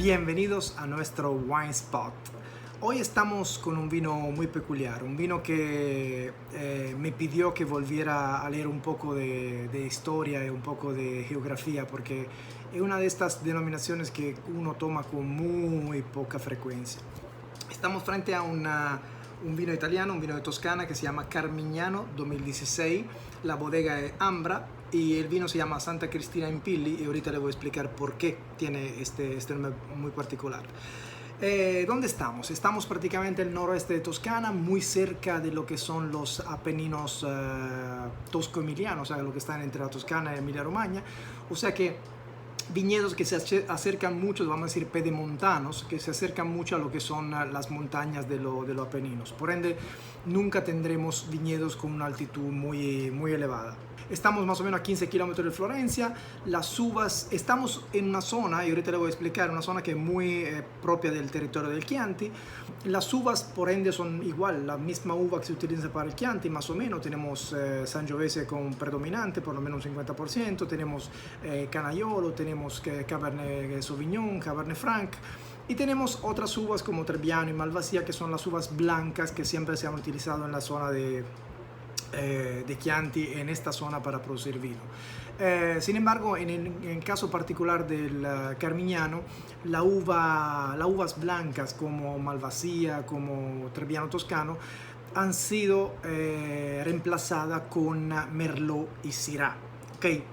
Bienvenidos a nuestro Wine Spot. Hoy estamos con un vino muy peculiar, un vino que me pidió que volviera a leer un poco de historia y un poco de geografía, porque es una de estas denominaciones que uno toma con muy poca frecuencia. Estamos frente a un vino italiano, un vino de Toscana que se llama Carmignano 2016, la bodega es Ambra y el vino se llama Santa Cristina Impilli y ahorita le voy a explicar por qué tiene este nombre muy particular. ¿Dónde estamos? Estamos prácticamente en el noroeste de Toscana, muy cerca de lo que son los Apeninos tosco-emilianos, o sea, lo que están entre la Toscana y Emilia-Romagna, o sea que viñedos que se acercan mucho, vamos a decir pedemontanos, que se acercan mucho a lo que son las montañas de los Apeninos. Por ende, nunca tendremos viñedos con una altitud muy elevada. Estamos más o menos a 15 kilómetros de Florencia. Las uvas, estamos en una zona, y ahorita le voy a explicar, una zona que es muy propia del territorio del Chianti. Las uvas, por ende, son igual, la misma uva que se utiliza para el Chianti, más o menos. Tenemos Sangiovese con predominante, por lo menos un 50%. Tenemos Canaiolo, tenemos Cabernet Sauvignon, Cabernet Franc. Y tenemos otras uvas como Trebbiano y Malvasia, que son las uvas blancas que siempre se han utilizado en la zona de Chianti, en esta zona para producir vino. Sin embargo, en el caso particular del Carmignano, las uvas blancas como Malvasia, como Trebbiano Toscano, han sido reemplazadas con Merlot y Syrah. ¿Okay?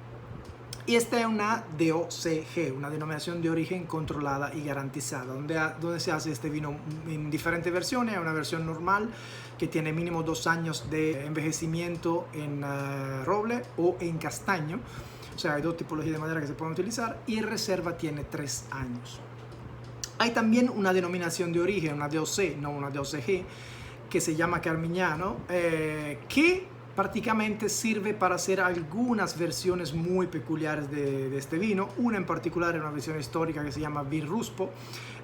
Y esta es una DOCG, una denominación de origen controlada y garantizada, donde se hace este vino en diferentes versiones. Hay una versión normal que tiene mínimo 2 años de envejecimiento en roble o en castaño, o sea, hay 2 tipologías de madera que se pueden utilizar, y en reserva tiene 3 años. Hay también una denominación de origen, una DOC, no una DOCG, que se llama Carmignano, que prácticamente sirve para hacer algunas versiones muy peculiares de este vino. Una en particular es una versión histórica que se llama Vin Ruspo.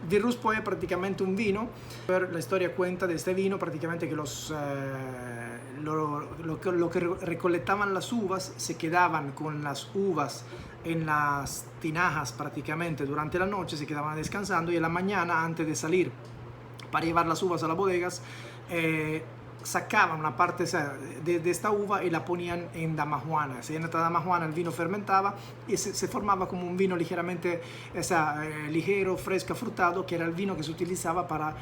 Vin Ruspo es prácticamente un vino, pero la historia cuenta de este vino prácticamente que lo que recolectaban las uvas se quedaban con las uvas en las tinajas prácticamente durante la noche, se quedaban descansando y en la mañana, antes de salir para llevar las uvas a las bodegas, sacaban una parte de esta uva y la ponían en damajuana. En esta damajuana el vino fermentaba y se formaba como un vino ligeramente ligero, fresco, frutado, que era el vino que se utilizaba para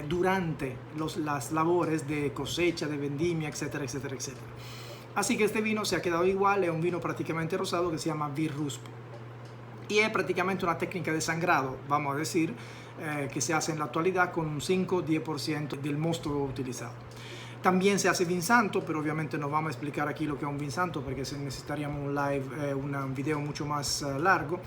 durante las labores de cosecha, de vendimia, etcétera, etcétera, etcétera. Así que este vino se ha quedado igual, es un vino prácticamente rosado que se llama Vin Ruspo. Y es prácticamente una técnica de sangrado, vamos a decir, que se hace en la actualidad con un 5-10% del mosto utilizado. También se hace Vin Santo, pero obviamente no vamos a explicar aquí lo que es un Vin Santo porque necesitaríamos un live, un video mucho más largo.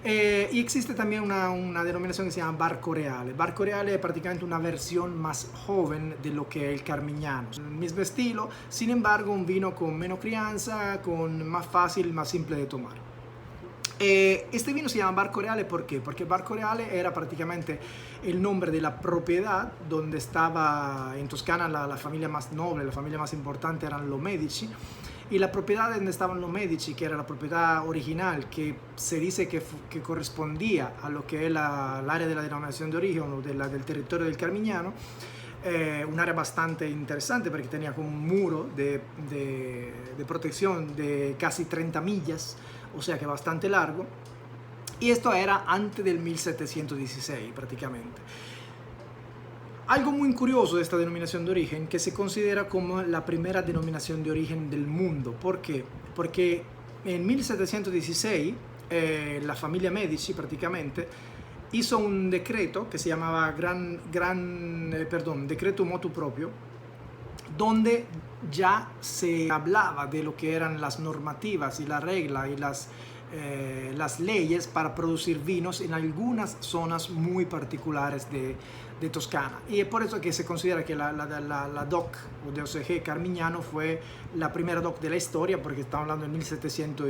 Y existe también una denominación que se llama Barco Reale. Barco Reale es prácticamente una versión más joven de lo que es el Carmignano. El mismo estilo, sin embargo, un vino con menos crianza, con más fácil, más simple de tomar. Este vino se llama Barco Reale, ¿por qué? Porque Barco Reale era prácticamente el nombre de la propiedad donde estaba en Toscana la familia más noble, la familia más importante eran los Medici, y la propiedad donde estaban los Medici, que era la propiedad original, que se dice que correspondía a lo que es el área de la denominación de origen o del territorio del Carmignano, un área bastante interesante porque tenía como un muro de protección de casi 30 millas, o sea que bastante largo, y esto era antes del 1716 prácticamente. Algo muy curioso de esta denominación de origen, que se considera como la primera denominación de origen del mundo. ¿Por qué? Porque en 1716 la familia Medici prácticamente hizo un decreto que se llamaba Decreto Motu Proprio, donde ya se hablaba de lo que eran las normativas y la regla y las leyes para producir vinos en algunas zonas muy particulares de Toscana. Y es por eso que se considera que la DOC o DOCG Carmignano fue la primera DOC de la historia, porque estamos hablando del 1700,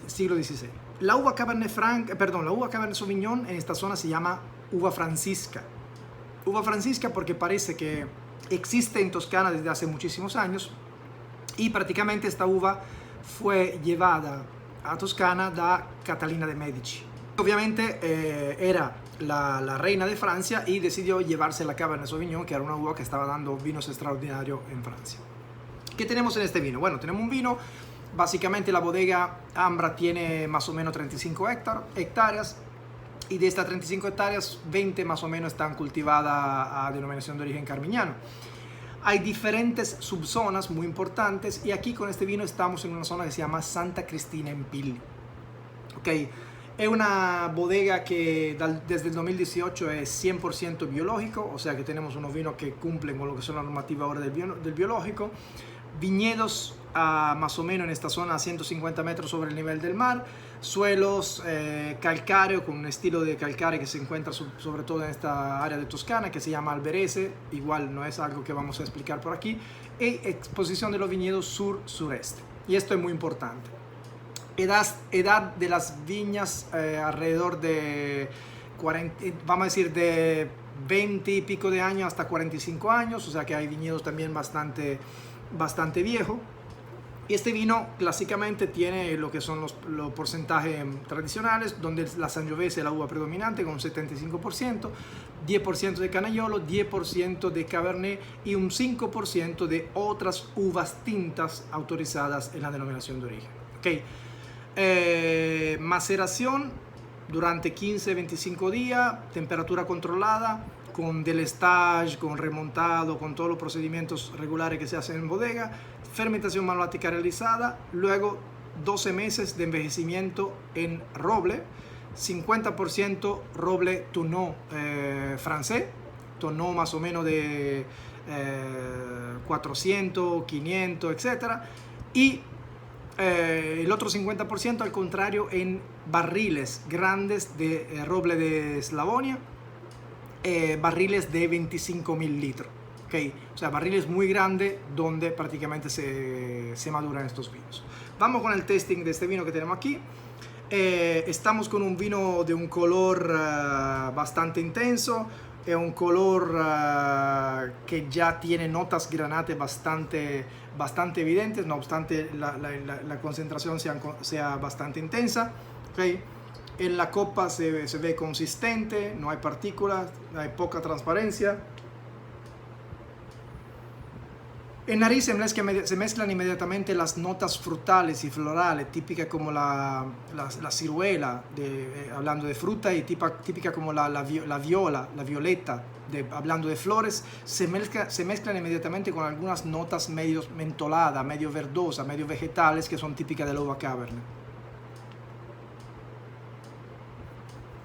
siglo XVI. La uva Cabernet Sauvignon en esta zona se llama uva francisca. Uva francisca porque parece que existe en Toscana desde hace muchísimos años y prácticamente esta uva fue llevada a Toscana da Catalina de Medici. Ovviamente era la reina de Francia, y decidió llevarse la Cabernet Sauvignon, que era una uva que estaba dando vinos extraordinarios en Francia. ¿Qué tenemos en este vino? Bueno, tenemos un vino, básicamente la bodega Ambra tiene más o menos 35 hectáreas, y de estas 35 hectáreas, 20 más o menos están cultivadas a denominación de origen Carmignano. Hay diferentes subzonas muy importantes, y aquí con este vino estamos en una zona que se llama Santa Cristina Empilli. Okay. Es una bodega que desde el 2018 es 100% biológico, o sea que tenemos unos vinos que cumplen con lo que son las normativas ahora del biológico. Viñedos más o menos en esta zona a 150 metros sobre el nivel del mar. Suelos calcáreos, con un estilo de calcáreo que se encuentra sobre todo en esta área de Toscana, que se llama Alberese. Igual no es algo que vamos a explicar por aquí. Y exposición de los viñedos sur-sureste. Y esto es muy importante. Edad de las viñas alrededor de 40, vamos a decir de 20 y pico de años hasta 45 años, o sea que hay viñedos también bastante viejos. Y este vino clásicamente tiene lo que son los porcentajes tradicionales, donde la Sangiovese es la uva predominante con un 75%, 10% de Canaiolo, 10% de Cabernet y un 5% de otras uvas tintas autorizadas en la denominación de origen. Okay. Maceración durante 15-25 días, temperatura controlada, con delestage, con remontado, con todos los procedimientos regulares que se hacen en bodega, fermentación maloláctica realizada, luego 12 meses de envejecimiento en roble, 50% roble Tonneau francés, Tonneau más o menos de 400, 500, etc. Y el otro 50% al contrario en barriles grandes de roble de Eslavonia, barriles de 25.000 litros. Okay. O sea, barriles muy grandes donde prácticamente se maduran estos vinos. Vamos con el tasting de este vino que tenemos aquí. Estamos con un vino de un color bastante intenso. Es un color que ya tiene notas granate bastante evidentes, no obstante la concentración sea bastante intensa. Okay. En la copa se ve consistente, no hay partículas, hay poca transparencia. En nariz se mezclan inmediatamente las notas frutales y florales, típicas como la ciruela, hablando de fruta, y típica como la viola, la violeta, hablando de flores. Se mezclan inmediatamente con algunas notas medio mentoladas, medio verdosas, medio vegetales, que son típicas de la uva Cabernet.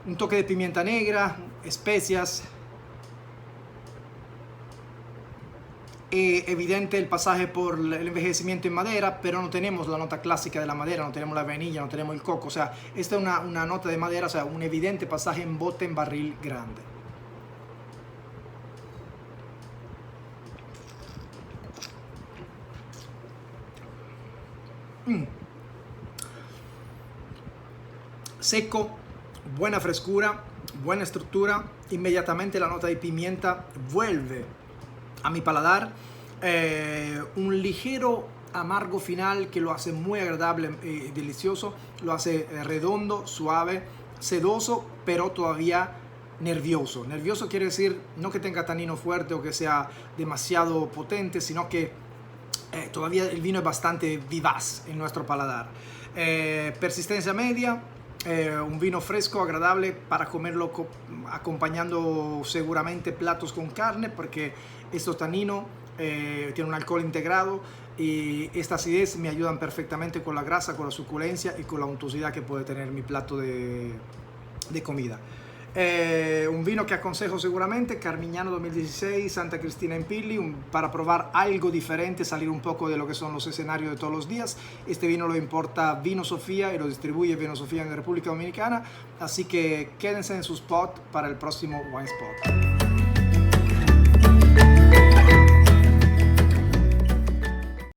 Un toque de pimienta negra, especias. Evidente el pasaje por el envejecimiento en madera, pero no tenemos la nota clásica de la madera, no tenemos la vainilla, no tenemos el coco. O sea, esta es una nota de madera, o sea, un evidente pasaje en bote en barril grande. Seco, buena frescura, buena estructura. Inmediatamente la nota de pimienta vuelve a mi paladar. Un ligero amargo final que lo hace muy agradable y delicioso. Lo hace redondo, suave, sedoso, pero todavía nervioso. Nervioso quiere decir no que tenga tanino fuerte o que sea demasiado potente, sino que todavía el vino es bastante vivaz en nuestro paladar. Persistencia media. Un vino fresco, agradable para comerlo acompañando seguramente platos con carne, porque estos taninos tienen un alcohol integrado y esta acidez me ayudan perfectamente con la grasa, con la suculencia y con la untuosidad que puede tener mi plato de comida. Un vino que aconsejo seguramente, Carmignano 2016, Santa Cristina Empilli, para probar algo diferente, salir un poco de lo que son los escenarios de todos los días. Este vino lo importa Vino Sofía y lo distribuye Vino Sofía en la República Dominicana, así que quédense en su spot para el próximo Wine Spot.